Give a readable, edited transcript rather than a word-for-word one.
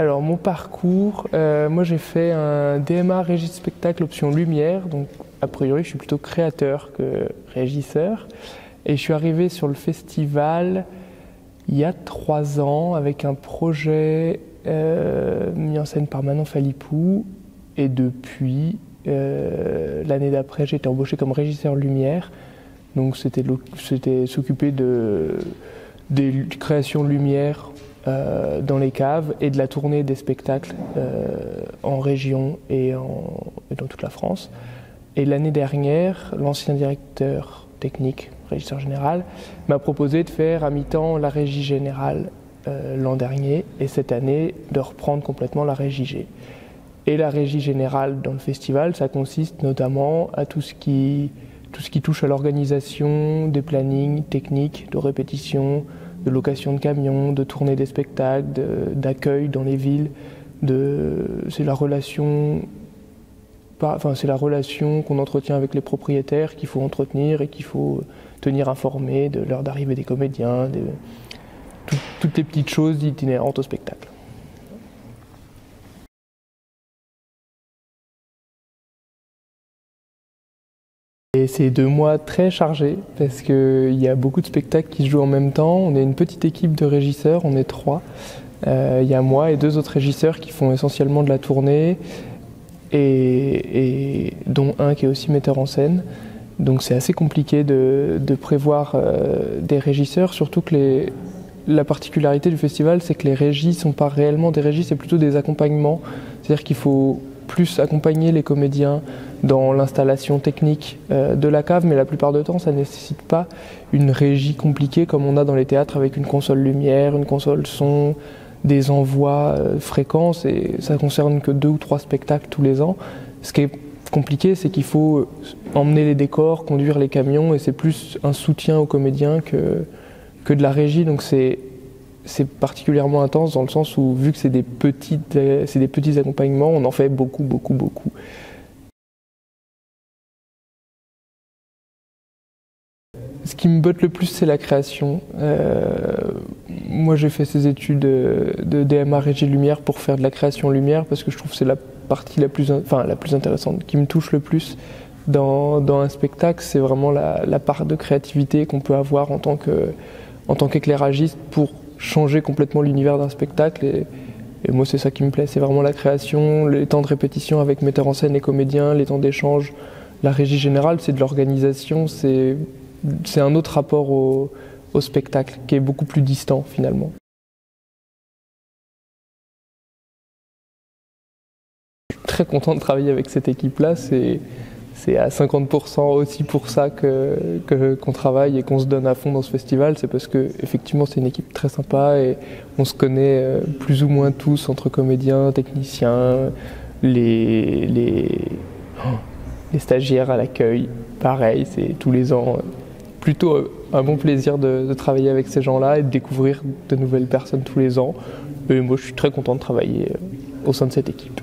Alors mon parcours, moi j'ai fait un DMA Régie de spectacle option lumière, donc a priori je suis plutôt créateur que régisseur. Et je suis arrivé sur le festival il y a 3 ans avec un projet mis en scène par Manon Phalippou. Et depuis, l'année d'après, j'ai été embauché comme régisseur lumière. Donc c'était s'occuper des créations lumière dans les caves et de la tournée des spectacles en région et dans toute la France. Et l'année dernière, l'ancien directeur technique, régisseur général, m'a proposé de faire à mi-temps la régie générale l'an dernier et cette année de reprendre complètement la régie G. Et la régie générale dans le festival, ça consiste notamment à tout ce qui touche à l'organisation des plannings techniques, de répétition, de location de camions, de tournée des spectacles, d'accueil dans les villes. C'est la relation qu'on entretient avec les propriétaires qu'il faut entretenir et qu'il faut tenir informés de l'heure d'arrivée des comédiens, toutes les petites choses itinérantes au spectacle. Et c'est 2 mois très chargés parce qu'il y a beaucoup de spectacles qui se jouent en même temps. On est une petite équipe de régisseurs, on est 3. Il y a moi et 2 autres régisseurs qui font essentiellement de la tournée et dont un qui est aussi metteur en scène. Donc c'est assez compliqué de prévoir des régisseurs, surtout que la particularité du festival, c'est que les régies ne sont pas réellement des régies, c'est plutôt des accompagnements. C'est-à-dire qu'il faut plus accompagner les comédiens dans l'installation technique de la cave, mais la plupart du temps, ça ne nécessite pas une régie compliquée comme on a dans les théâtres avec une console lumière, une console son, des envois fréquents, et ça ne concerne que 2 ou 3 spectacles tous les ans. Ce qui est compliqué, c'est qu'il faut emmener les décors, conduire les camions, et c'est plus un soutien aux comédiens que de la régie, donc c'est particulièrement intense dans le sens où, vu que c'est des petits accompagnements, on en fait beaucoup. Ce qui me botte le plus, c'est la création. Moi, j'ai fait ces études de DMA Régie Lumière pour faire de la création lumière parce que je trouve que c'est la partie la plus intéressante, qui me touche le plus dans un spectacle. C'est vraiment la part de créativité qu'on peut avoir en tant qu'éclairagiste pour changer complètement l'univers d'un spectacle. Et moi, c'est ça qui me plaît. C'est vraiment la création, les temps de répétition avec metteur en scène et comédiens, les temps d'échange. La régie générale, c'est de l'organisation, c'est un autre rapport au spectacle qui est beaucoup plus distant finalement. Je suis très content de travailler avec cette équipe-là, c'est à 50% aussi pour ça qu'on travaille et qu'on se donne à fond dans ce festival, c'est parce que effectivement c'est une équipe très sympa et on se connaît plus ou moins tous entre comédiens, techniciens, les stagiaires à l'accueil, pareil, c'est tous les ans plutôt un bon plaisir de travailler avec ces gens-là et de découvrir de nouvelles personnes tous les ans. Et moi je suis très content de travailler au sein de cette équipe.